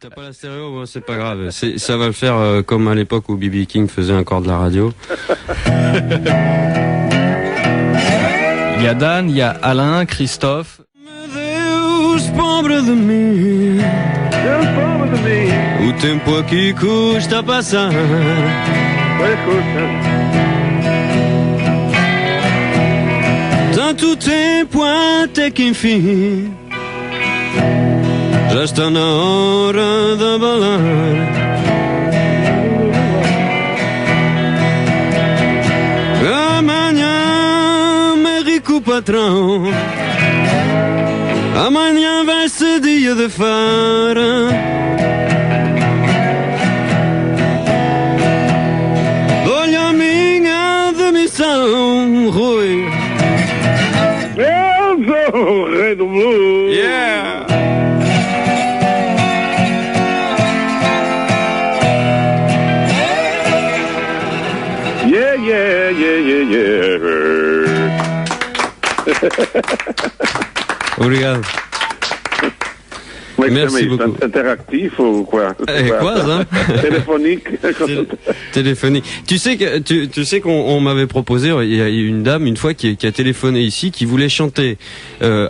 T'as pas la stéréo, moi c'est pas grave. Ça va le faire comme à l'époque où B.B. King faisait encore de la radio. Il y a Dan, il y a Alain, Christophe. Deus, pobre de mim, o tempo aqui custa passar. Tanto tempo até que enfim já está na hora de abalar. Amanhã me rico patrão, amanhã vai ser dia de fara. Olha a minha demissão, Rui. Eu sou o rei do blues. Yeah. Yeah. Obrigado. Merci beaucoup. C'est interactif ou quoi? Quoi ça? Téléphonique. Téléphonique. Tu sais qu'on m'avait proposé, il y a une dame une fois qui a téléphoné ici, qui voulait chanter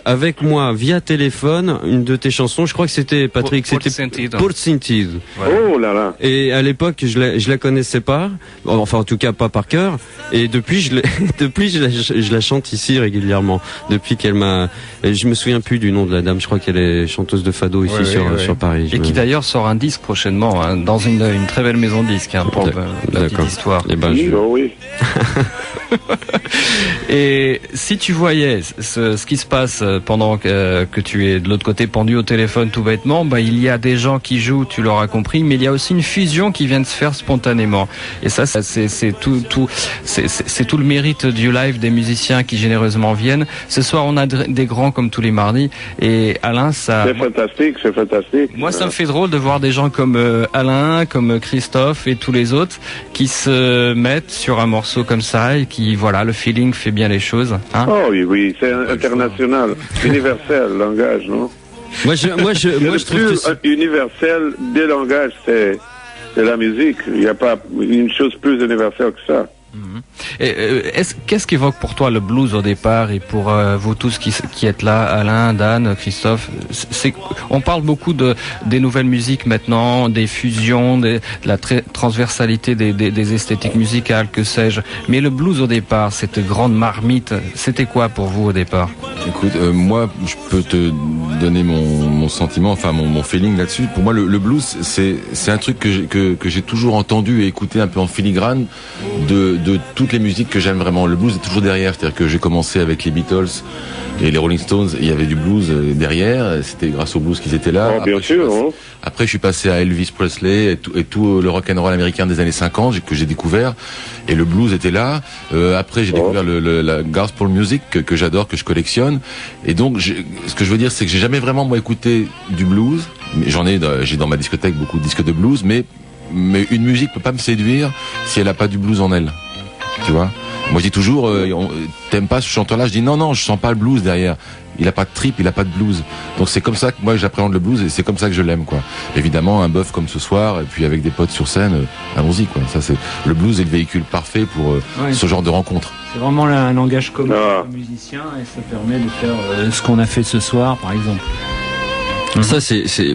avec moi via téléphone une de tes chansons. Je crois que c'était Patrick, c'était Por Sentido. Voilà. Oh là là. Et à l'époque, je la connaissais pas, enfin en tout cas pas par cœur. Et depuis, je la chante ici régulièrement. Depuis qu'elle m'a, je me souviens plus du nom de la dame. Je crois qu'elle est chanteuse de fado ici sur Paris. Et qui d'ailleurs sort un disque prochainement, hein, dans une très belle maison de disques, hein, pour la petite histoire. Eh ben, oui. Et si tu voyais ce qui se passe pendant que tu es de l'autre côté pendu au téléphone tout bêtement, bah il y a des gens qui jouent, tu l'auras compris, mais il y a aussi une fusion qui vient de se faire spontanément. Et ça c'est tout le mérite du live des musiciens qui généreusement viennent. Ce soir on a des grands comme tous les mardis. Et Alain, c'est fantastique. Moi ça me fait drôle de voir des gens comme Alain, comme Christophe et tous les autres qui se mettent sur un morceau comme ça et qui, voilà, le feeling fait bien les choses. Hein. Oh oui, c'est international, universel, langage, non? Moi je trouve que c'est universel des langages, c'est la musique. Il n'y a pas une chose plus universelle que ça. Qu'est-ce qu'évoque pour toi le blues au départ et pour vous tous qui êtes là, Alain, Dan, Christophe? On parle beaucoup des nouvelles musiques maintenant, des fusions, de la transversalité des esthétiques musicales, que sais-je. Mais le blues au départ, cette grande marmite, c'était quoi pour vous au départ? Écoute, moi, je peux te donner mon sentiment, enfin mon feeling là-dessus. Pour moi, le blues, c'est un truc que j'ai toujours entendu et écouté un peu en filigrane de toutes les musiques que j'aime vraiment. Le blues est toujours derrière, c'est-à-dire que j'ai commencé avec les Beatles et les Rolling Stones, et il y avait du blues derrière, c'était grâce au blues qu'ils étaient là. Oh, bien sûr. Après, je suis passé à Elvis Presley et tout le rock'n'roll américain des années 50 que j'ai découvert, et le blues était là. Après, j'ai découvert la gospel music que j'adore, que je collectionne. Et donc, ce que je veux dire, c'est que j'ai jamais vraiment moi écouté du blues. J'ai dans ma discothèque beaucoup de disques de blues, mais une musique peut pas me séduire si elle a pas du blues en elle. Tu vois? Moi je dis toujours, t'aimes pas ce chanteur-là? Je dis non, je sens pas le blues derrière. Il a pas de trip, il a pas de blues. Donc c'est comme ça que moi j'appréhende le blues, et c'est comme ça que je l'aime, quoi. Évidemment, un bœuf comme ce soir, et puis avec des potes sur scène, allons-y, quoi. Ça, c'est le blues est le véhicule parfait pour ce genre de rencontre. C'est vraiment un langage commun aux musiciens, et ça permet de faire ce qu'on a fait ce soir, par exemple. Ça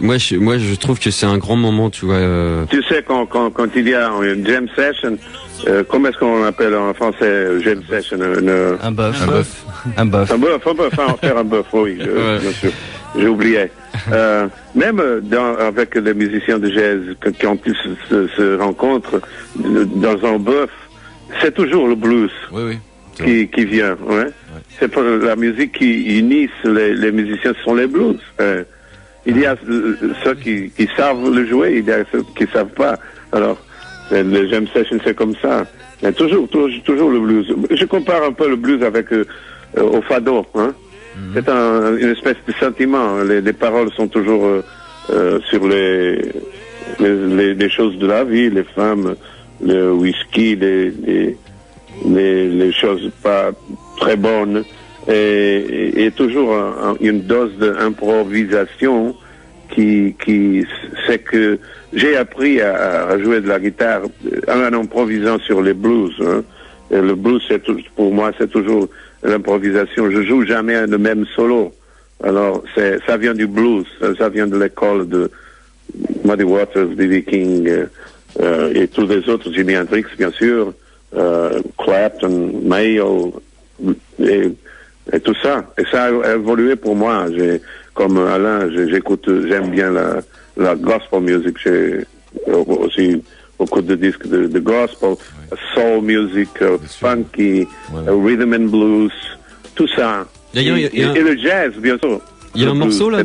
moi je trouve que c'est un grand moment, tu vois. Tu sais quand il y a une jam session, comment est-ce qu'on appelle en français jam session? Un bœuf. Faire un bœuf, oui, bien sûr. J'ai oublié. Même avec les musiciens de jazz, quand ils se rencontrent dans un bœuf, c'est toujours le blues. Oui. Qui vient, ouais. C'est pour la musique qui unisse les musiciens, ce sont les blues. Il y a ceux qui savent le jouer, il y a ceux qui ne savent pas. Alors, les jam sessions, c'est comme ça. Mais toujours le blues. Je compare un peu le blues avec au fado. Hein. C'est une espèce de sentiment. Les paroles sont toujours sur les choses de la vie, les femmes, le whisky, les choses pas très bonnes. Et toujours une dose d'improvisation c'est que j'ai appris à jouer de la guitare en improvisant sur les blues. Hein. Et le blues, pour moi, c'est toujours l'improvisation. Je joue jamais le même solo. Alors, ça vient du blues, ça vient de l'école de Muddy Waters, B.B. King et tous les autres, Jimi Hendrix, bien sûr, Clapton, Mayo et tout ça. Et ça a évolué pour moi. Comme Alain, j'aime bien la gospel music. J'ai aussi beaucoup de disques de gospel, soul music, funky, rhythm and blues, tout ça. D'ailleurs, et le jazz, bien sûr. Il y a un morceau là,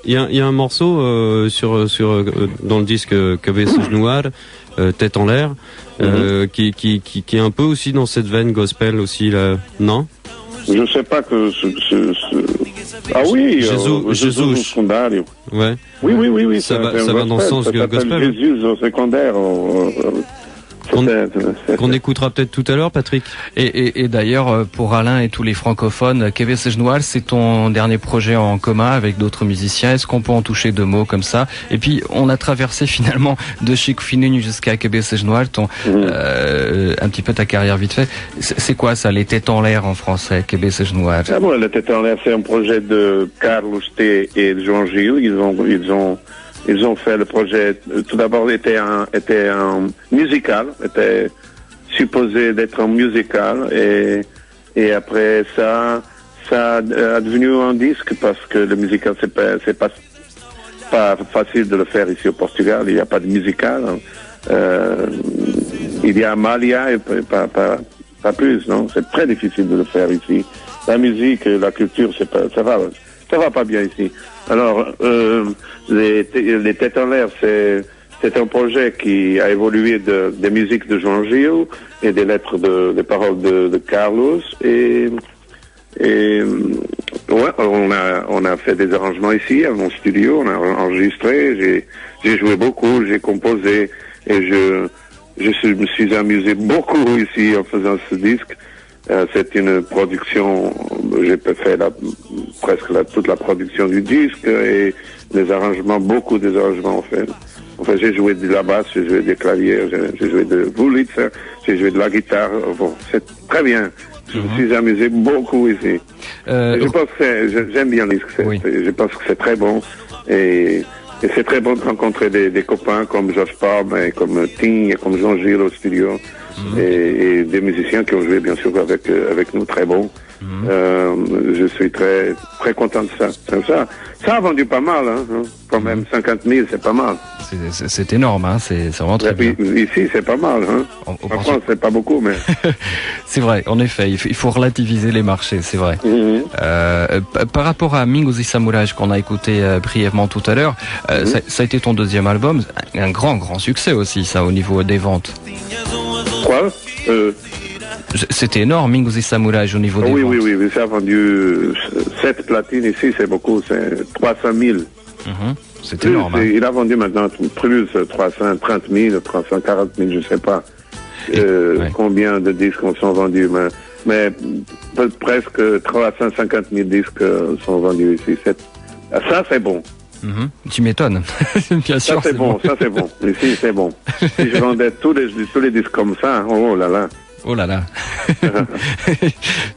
il y a un morceau dans le disque Cabeças no Ar, Tête en l'air, qui est un peu aussi dans cette veine gospel aussi là, non? Je sais pas que ah oui, Jesus secondaire. Ouais. Oui. Ça va dans le sens gospel. Jésus au secondaire. Qu'on écoutera peut-être tout à l'heure, Patrick. Et d'ailleurs, pour Alain et tous les francophones, Cabeças no Ar, c'est ton dernier projet en commun avec d'autres musiciens. Est-ce qu'on peut en toucher 2 mots comme ça? Et puis, on a traversé finalement de Chico Fininho jusqu'à Cabeças no Ar, un petit peu ta carrière vite fait. C'est quoi ça, les têtes en l'air en français, Cabeças no Ar? Ah bon, les têtes en l'air, c'est un projet de Carlos T et de João Gil. Ils ont fait le projet. Tout d'abord, était un musical, était supposé d'être un musical, et après ça a devenu un disque parce que le musical c'est pas facile de le faire ici au Portugal. Il n'y a pas de musical. Il y a Amalia et pas plus, non. C'est très difficile de le faire ici. La musique, la culture, ça va pas bien ici. Alors, les Têtes en l'air, c'est un projet qui a évolué des musiques de João Gil et des lettres des paroles de Carlos et ouais, on a fait des arrangements ici à mon studio, on a enregistré, j'ai joué beaucoup, j'ai composé et je me suis amusé beaucoup ici en faisant ce disque. C'est une production, j'ai fait toute la production du disque et les arrangements, beaucoup des arrangements en fait. Enfin, j'ai joué de la basse, j'ai joué des claviers, j'ai joué de Wurlitzer, j'ai joué de la guitare. Bon, c'est très bien. Je me suis amusé beaucoup ici. Je pense que j'aime bien le disque. Je pense que c'est très bon et c'est très bon de rencontrer des copains comme Josh Palm et comme Ting et comme João Gil au studio. Et des musiciens qui ont joué bien sûr avec nous, très bons. Je suis très très content de ça. Ça a vendu pas mal, hein. Quand même 50 000, c'est pas mal. C'est énorme, hein. C'est vraiment très bien. Ici, c'est pas mal, hein. En France, c'est pas beaucoup, mais c'est vrai. En effet, il faut relativiser les marchés, c'est vrai. Par rapport à Mingos e Samurais qu'on a écouté brièvement tout à l'heure, ça a été ton 2e album, un grand succès aussi, ça, au niveau des ventes. Quoi? C'était énorme, Mingos e Samurais au niveau des ventes. Oui, ça a vendu 7 platines ici, c'est beaucoup, c'est 300 000. C'est énorme. Hein. Il a vendu maintenant plus 330 000, 340 000, je sais pas combien de disques sont vendus, mais presque 350 000 disques sont vendus ici. Ça, c'est bon. Tu m'étonnes. Bien sûr. Ça, c'est bon. Ici, c'est bon. Si je vendais tous les disques comme ça, oh là là. Oh là là.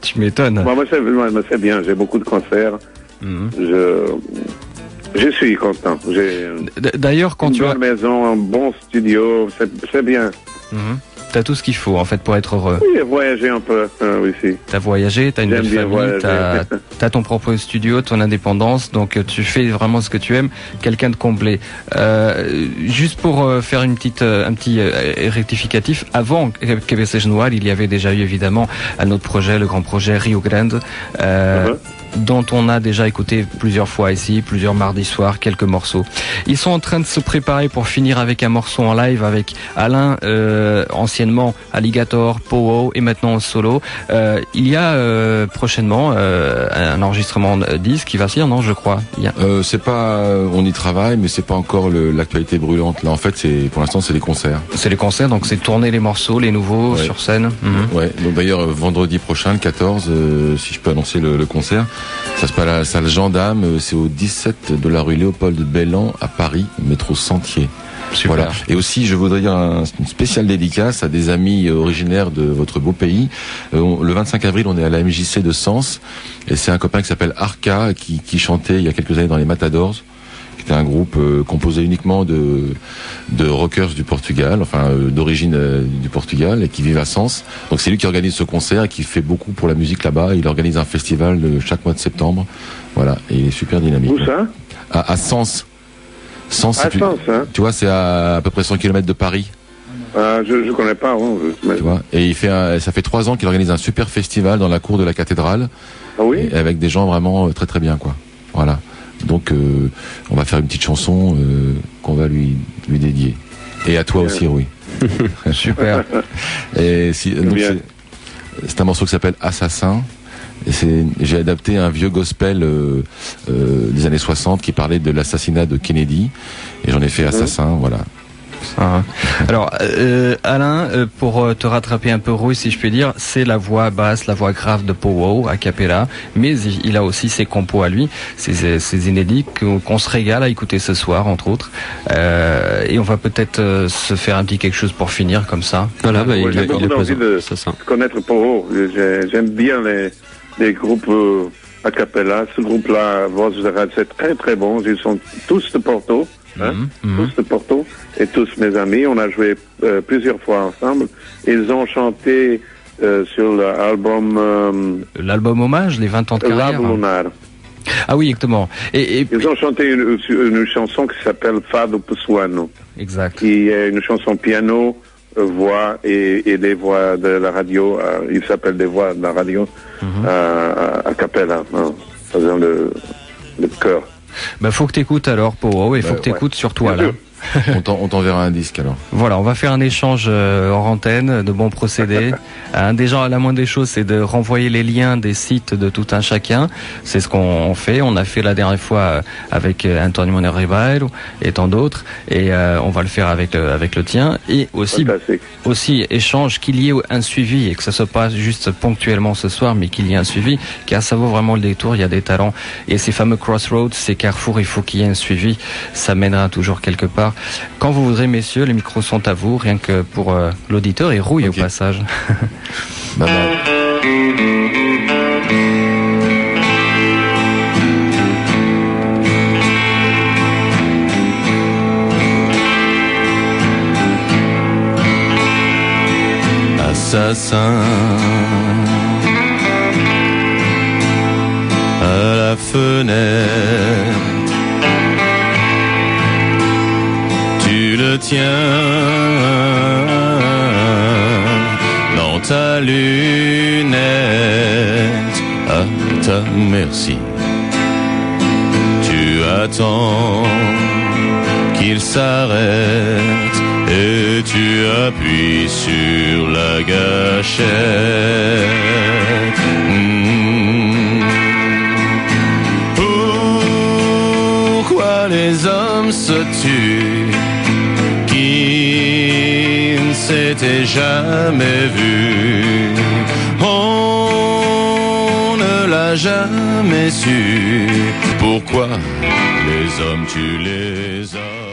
Tu m'étonnes. Moi, c'est bien. J'ai beaucoup de concerts. Je suis content. D'ailleurs, quand tu as une bonne maison, un bon studio, c'est bien. T'as tout ce qu'il faut en fait pour être heureux. Oui, voyager un peu aussi. T'as voyagé, t'as une belle famille, t'as ton propre studio, ton indépendance, donc tu fais vraiment ce que tu aimes, quelqu'un de complet. Juste pour faire un petit rectificatif, avant Cabeças no Ar, il y avait déjà eu évidemment un autre projet, le grand projet Rio Grande. Dont on a déjà écouté plusieurs fois ici, plusieurs mardis soirs, quelques morceaux. Ils sont en train de se préparer pour finir avec un morceau en live avec Alain, anciennement Alligator, Powo et maintenant en solo. Il y a prochainement un enregistrement disque qui va se faire, non, je crois. C'est pas, on y travaille, mais c'est pas encore l'actualité brûlante. Là, en fait, pour l'instant, c'est les concerts. C'est les concerts, donc c'est tourner les morceaux, les nouveaux sur scène. Ouais. Donc d'ailleurs, vendredi prochain, le 14, si je peux annoncer le concert. Ça se passe à la salle Gendarme, c'est au 17 de la rue Léopold Bellan à Paris, métro Sentier. Super. Voilà. Et aussi, je voudrais dire une spéciale dédicace à des amis originaires de votre beau pays. Le 25 avril, on est à la MJC de Sens, et c'est un copain qui s'appelle Arca qui chantait il y a quelques années dans les Matadors, qui était un groupe composé uniquement de rockers du Portugal, enfin d'origine du Portugal, et qui vivent à Sens. Donc c'est lui qui organise ce concert et qui fait beaucoup pour la musique là-bas. Il organise un festival chaque mois de septembre. Voilà, et il est super dynamique. Où ça? À Sens. Sens, À Sens, hein. tu vois, c'est à peu près 100 km de Paris. Je connais pas. Tu vois, et ça fait 3 ans qu'il organise un super festival dans la cour de la cathédrale. Ah oui? Avec des gens vraiment très très bien, quoi. Voilà. Donc, on va faire une petite chanson qu'on va lui dédier. Et à toi aussi, Rui. Super. Et c'est un morceau qui s'appelle Assassin. Et j'ai adapté un vieux gospel des années 60 qui parlait de l'assassinat de Kennedy. Et j'en ai fait Assassin, voilà. Alors, Alain, pour te rattraper un peu, Rui, si je puis dire, c'est la voix basse, la voix grave de Pow Wow a cappella, mais il a aussi ses compos à lui, ses inédits qu'on se régale à écouter ce soir, entre autres. Et on va peut-être se faire un petit quelque chose pour finir comme ça. Voilà, il j'ai est beaucoup présent. envie de C'est ça. connaître Pow Wow. J'aime bien les groupes a cappella. Ce groupe-là, Voz de Rad, c'est très très bon. Ils sont tous de Porto. Tous de Porto et tous mes amis. On a joué plusieurs fois ensemble. Ils ont chanté sur l'album... L'album hommage, les 20 ans de carrière. Lado Lunar. Ah oui, exactement. Et Ils ont chanté une chanson qui s'appelle Fado Pessoano, exact. qui est une chanson piano, voix et des voix de la radio. Il s'appelle des voix de la radio a cappella, faisant le chœur. Bah, faut que t'écoutes alors, Pow Wow, et faut que t'écoutes surtout Bien Alain. sûr. On t'enverra un disque alors. Voilà, on va faire un échange hors antenne, de bons procédés. Déjà, la moindre des choses, c'est de renvoyer les liens des sites de tout un chacun. C'est ce qu'on fait. On a fait la dernière fois avec Antonio Ribeiro et tant d'autres. Et on va le faire avec le tien. Et aussi échange, qu'il y ait un suivi et que ça soit pas juste ponctuellement ce soir, mais qu'il y ait un suivi, car ça vaut vraiment le détour. Il y a des talents. Et ces fameux crossroads, ces carrefours, il faut qu'il y ait un suivi. Ça mènera toujours quelque part. Quand vous voudrez, messieurs, les micros sont à vous, rien que pour l'auditeur, et Rouille au passage. Bye bye. Assassin à la fenêtre, tu le tiens dans ta lunette, à ta merci. Tu attends qu'il s'arrête et tu appuies sur la gâchette. Pourquoi les hommes se tuent qui ne s'étaient jamais vus? On ne l'a jamais su. Pourquoi les hommes tuent les hommes?